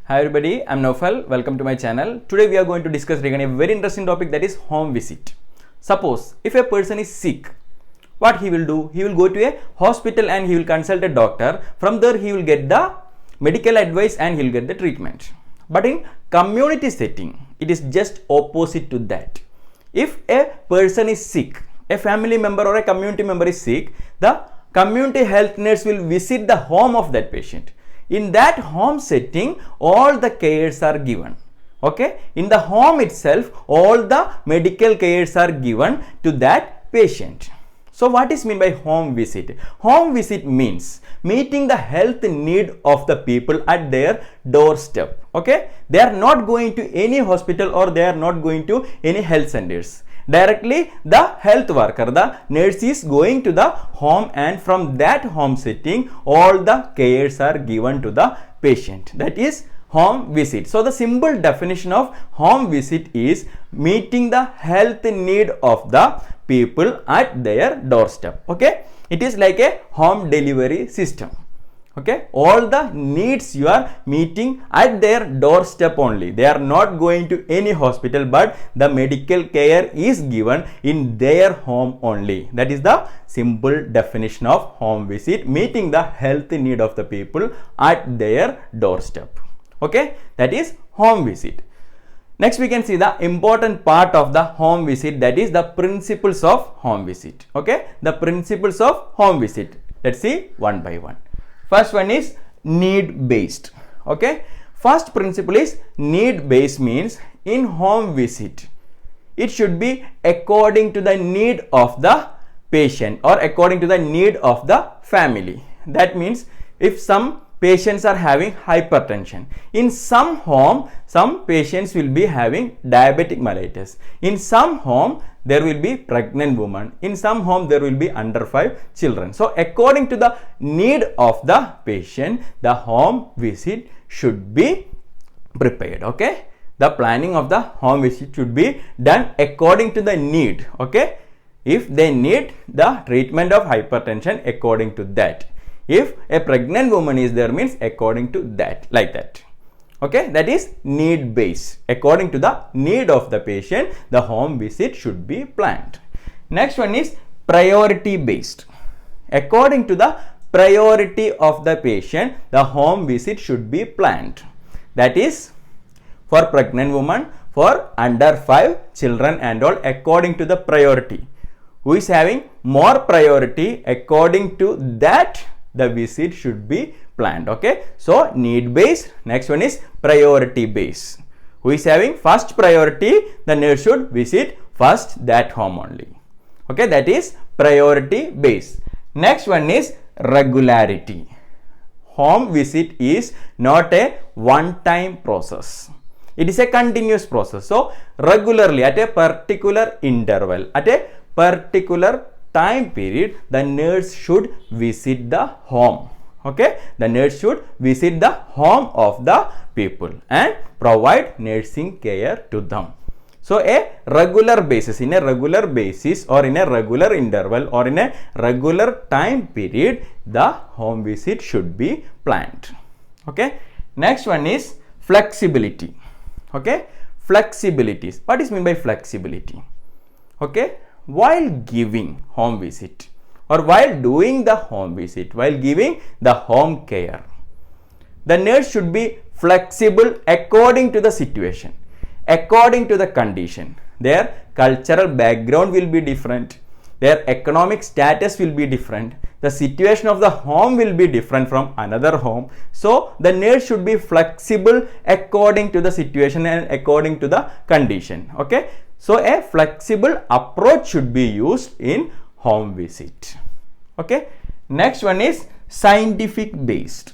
Hi everybody, I'm Naufal. Welcome to my channel. Today we are going to discuss regarding a very interesting topic, that is home visit. Suppose if a person is sick, what he will do? He will go to a hospital and he will consult a doctor. From there he will get the medical advice and he will get the treatment. But in community setting, it is just opposite to that. If a person is sick, a family member or a community member is sick, the community health nurse will visit the home of that patient. In that home setting, all the cares are given. Okay, in the home itself, all the medical cares are given to that patient. So what is meant by home visit? Home visit means meeting the health need of the people at their doorstep. Okay, they are not going to any hospital or they are not going to any health centers. Directly the health worker, the nurse is going to the home, and from that home setting all the cares are given to the patient. That is home visit. So the simple definition of home visit is meeting the health need of the people at their doorstep. Okay, it is like a home delivery system. Okay, all the needs you are meeting at their doorstep only. They are not going to any hospital, but the medical care is given in their home only. That is the simple definition of home visit, meeting the health need of the people at their doorstep. Okay, that is home visit. Next we can see the important part of the home visit, that is the principles of home visit. Okay, the principles of home visit. Let's see one by one. First one is need based. Okay, first principle is need based, means in home visit it should be according to the need of the patient or according to the need of the family. That means if some patients are having hypertension, in some home some patients will be having diabetic mellitus, in some home there will be pregnant woman, in some home there will be under 5 children. So according to the need of the patient, the home visit should be prepared. Okay, the planning of the home visit should be done according to the need. Okay, if they need the treatment of hypertension, according to that. If a pregnant woman is there, means according to that, like that. Okay, that is need based. According to the need of the patient, the home visit should be planned. Next one is priority based. According to the priority of the patient, the home visit should be planned. That is for pregnant woman, for under 5 children and all, according to the priority. Who is having more priority, according to that the visit should be planned. Okay, so need based. Next one is priority based. Who is having first priority, the nurse should visit first that home only. Okay, that is priority based. Next one is regularity. Home visit is not a one time process, it is a continuous process. So regularly, at a particular interval, at a particular time period, the nurse should visit the home. Okay, the nurse should visit the home of the people and provide nursing care to them. So a regular basis, in a regular basis or in a regular interval or in a regular time period, the home visit should be planned. Okay, next one is flexibility. Okay, flexibility. What is meant by flexibility? Okay, while giving home visit or while doing the home visit, while giving the home care, the nurse should be flexible according to the situation, according to the condition. Their cultural background will be different, their economic status will be different, the situation of the home will be different from another home. So the nurse should be flexible according to the situation and according to the condition. Okay, so a flexible approach should be used in home visit. Okay, next one is scientific based.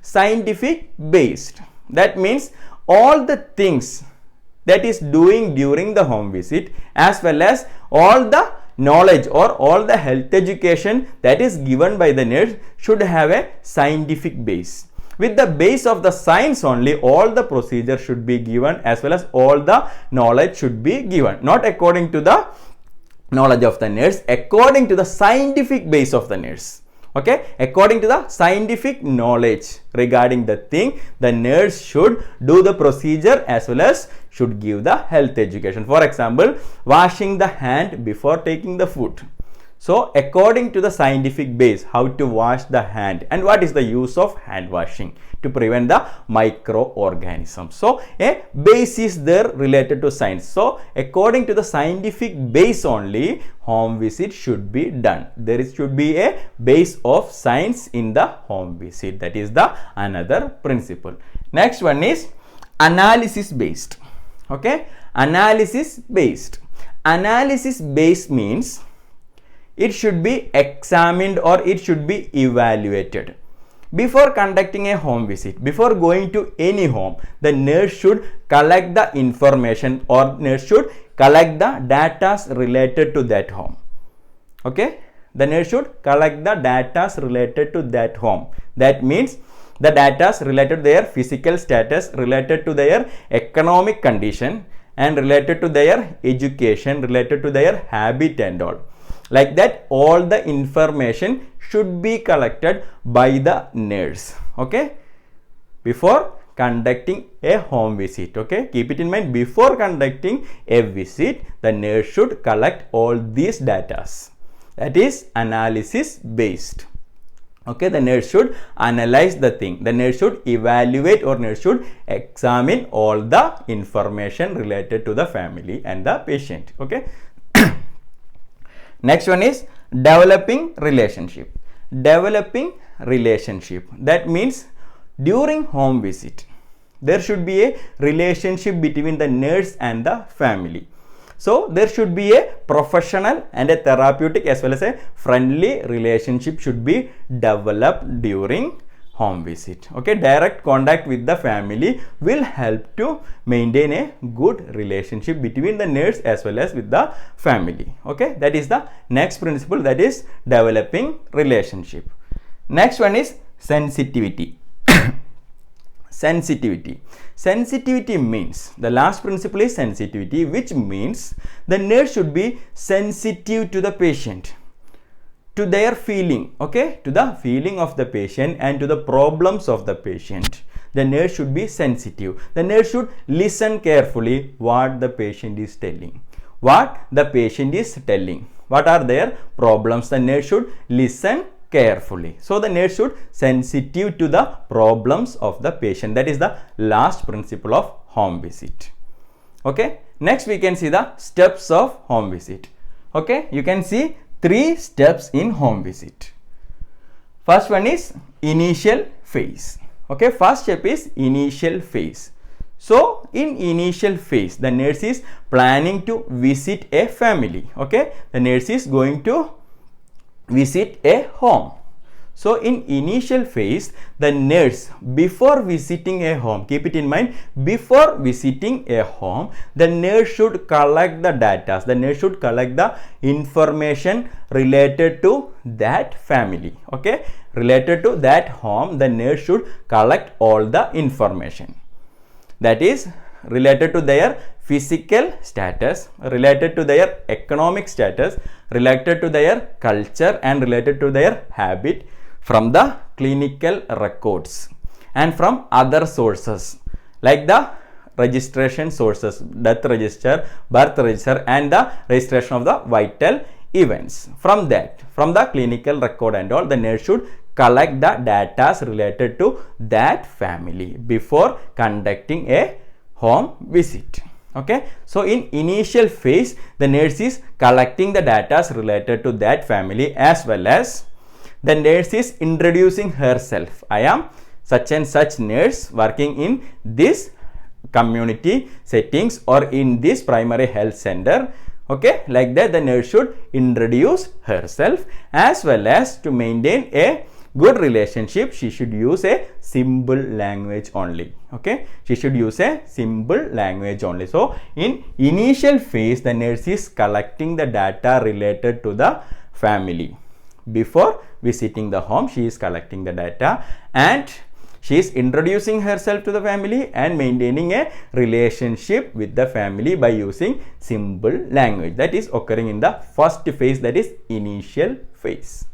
Scientific based, that means all the things that is doing during the home visit, as well as all the knowledge or all the health education that is given by the nurse, should have a scientific base. With the base of the science only, all the procedure should be given, as well as all the knowledge should be given, not according to the knowledge of the nurse, according to the scientific base of the nurse. Okay, according to the scientific knowledge regarding the thing, the nurse should do the procedure as well as should give the health education. For example, washing the hand before taking the food. So according to the scientific base, how to wash the hand and what is the use of hand washing to prevent the microorganisms. So a base is there related to science. So according to the scientific base only, home visit should be done. There should be a base of science in the home visit. That is the another principle. Next one is analysis based. Okay, analysis based. Analysis based means it should be examined or it should be evaluated. Before conducting a home visit, before going to any home, the nurse should collect the information or nurse should collect the data related to that home. Okay, the nurse should collect the data related to that home. That means the data related to their physical status, related to their economic condition, and related to their education, related to their habit and all. Like that, all the information should be collected by the nurse. Okay, before conducting a home visit. Okay, keep it in mind, before conducting a visit, the nurse should collect all these data. That is analysis based. Okay, the nurse should analyze the thing. The nurse should evaluate or nurse should examine all the information related to the family and the patient. Okay. Next one is developing relationship. Developing relationship. That means during home visit, there should be a relationship between the nurse and the family. So there should be a professional and a therapeutic as well as a friendly relationship should be developed during home visit. Okay, direct contact with the family will help to maintain a good relationship between the nurse as well as with the family. Okay, that is the next principle, that is developing relationship. Next one is sensitivity. Sensitivity. Sensitivity means, the last principle is sensitivity, which means the nurse should be sensitive to the patient, to their feeling, okay, to the feeling of the patient and to the problems of the patient. The nurse should be sensitive. The nurse should listen carefully what the patient is telling. What the patient is telling. What are their problems? The nurse should listen carefully. So the nurse should sensitive to the problems of the patient. That is the last principle of home visit. Okay. Next we can see the steps of home visit. Okay. You can see 3 steps in home visit. First one is initial phase. Okay. First step is initial phase. So in initial phase, the nurse is planning to visit a family. Okay. The nurse is going to visit a home. So in initial phase, the nurse, before visiting a home, keep it in mind, before visiting a home, the nurse should collect the data. The nurse should collect the information related to that family. Okay, related to that home, the nurse should collect all the information. That is related to their physical status, related to their economic status, related to their culture and related to their habit from the clinical records and from other sources like the registration sources, death register, birth register and the registration of the vital events. From that, from the clinical record and all, the nurse should collect the data related to that family before conducting a home visit. Okay, so in initial phase, the nurse is collecting the data related to that family as well as the nurse is introducing herself. I am such and such nurse working in this community settings or in this primary health center. Okay, like that the nurse should introduce herself as well as to maintain a good relationship. She should use a simple language only. Okay, she should use a simple language only. So in initial phase, the nurse is collecting the data related to the family. Before visiting the home, she is collecting the data and she is introducing herself to the family and maintaining a relationship with the family by using simple language. That is occurring in the first phase, that is initial phase.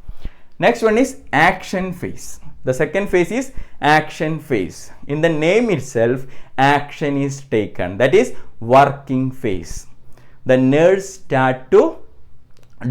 Next one is action phase. The second phase is action phase. In the name itself, action is taken. That is working phase. The nurse start to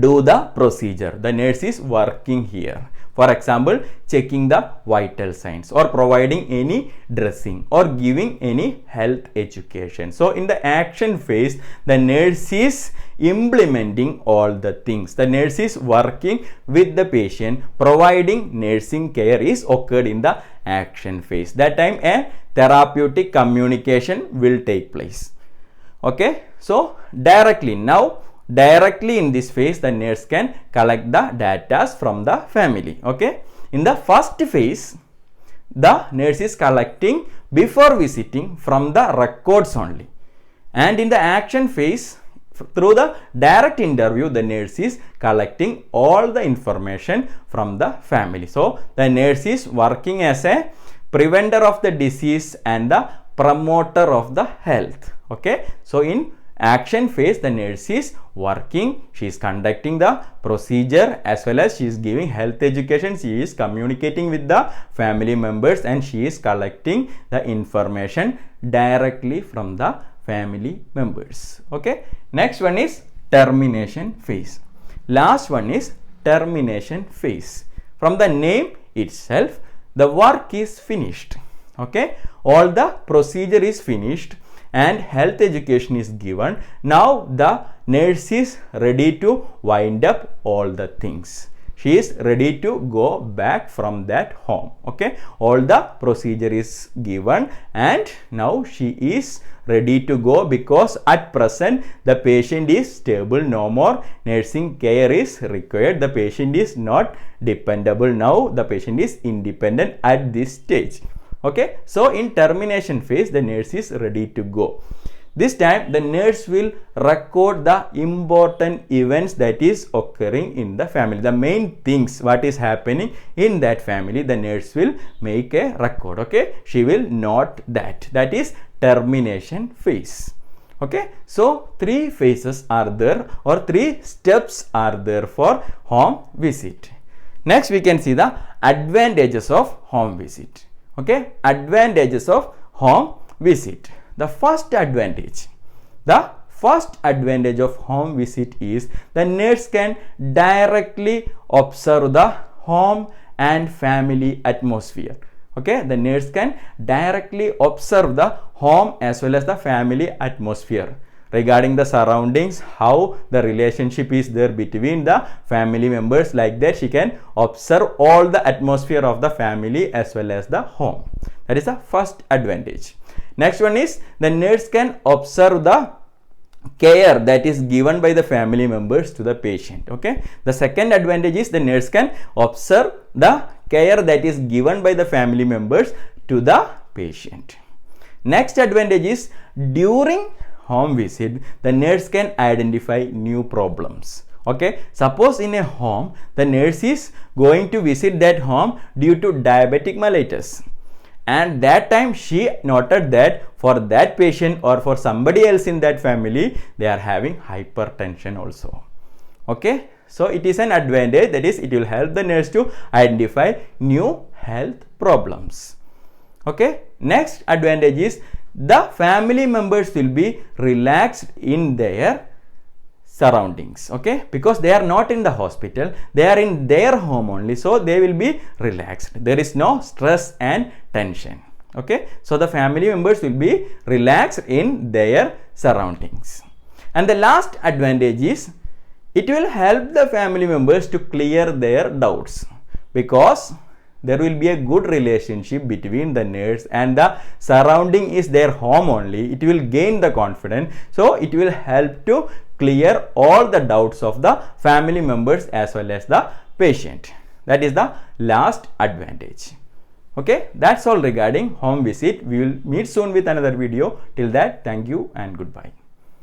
do the procedure. The nurse is working here. For example, checking the vital signs or providing any dressing or giving any health education. So in the action phase, the nurse is implementing all the things. The nurse is working with the patient. Providing nursing care is occurred in the action phase. That time a therapeutic communication will take place. Okay, so directly in this phase, the nurse can collect the data from the family. Okay, in the first phase, the nurse is collecting before visiting from the records only, and in the action phase, through the direct interview, the nurse is collecting all the information from the family. So the nurse is working as a preventer of the disease and the promoter of the health. Okay, so in action phase, the nurse is working, she is conducting the procedure as well as she is giving health education, she is communicating with the family members, and she is collecting the information directly from the family members. Okay, next one is termination phase. Last one is termination phase. From the name itself, the work is finished. Okay, all the procedure is finished and health education is given. Now the nurse is ready to wind up all the things. She is ready to go back from that home. Okay, all the procedure is given and now she is ready to go, because at present the patient is stable, no more nursing care is required. The patient is not dependable. Now the patient is independent at this stage. Okay, so in termination phase, the nurse is ready to go. This time the nurse will record the important events that is occurring in the family. The main things what is happening in that family, the nurse will make a record. Okay, she will note that. That is termination phase. Okay, so 3 phases are there, or 3 steps are there for home visit. Next we can see the advantages of home visit. Okay, advantages of home visit. The first advantage of home visit is the nurse can directly observe the home and family atmosphere. Okay, the nurse can directly observe the home as well as the family atmosphere regarding the surroundings, how the relationship is there between the family members. Like that, she can observe all the atmosphere of the family as well as the home. That is the first advantage. Next one is the nurse can observe the care that is given by the family members to the patient. Okay, the second advantage is the nurse can observe the care that is given by the family members to the patient. Next advantage is during home visit, the nurse can identify new problems. Okay, suppose in a home, the nurse is going to visit that home due to diabetic mellitus, and that time she noted that for that patient or for somebody else in that family, they are having hypertension also. Okay, so it is an advantage, that is, it will help the nurse to identify new health problems. Okay, next advantage is the family members will be relaxed in their surroundings. Okay, because they are not in the hospital, they are in their home only, so they will be relaxed. There is no stress and tension. Okay, so the family members will be relaxed in their surroundings. And the last advantage is it will help the family members to clear their doubts, because there will be a good relationship between the nurse and the surrounding is their home only. It will gain the confidence, so it will help to clear all the doubts of the family members as well as the patient. That is the last advantage. Okay, that's all regarding home visit. We will meet soon with another video. Till that, thank you and goodbye.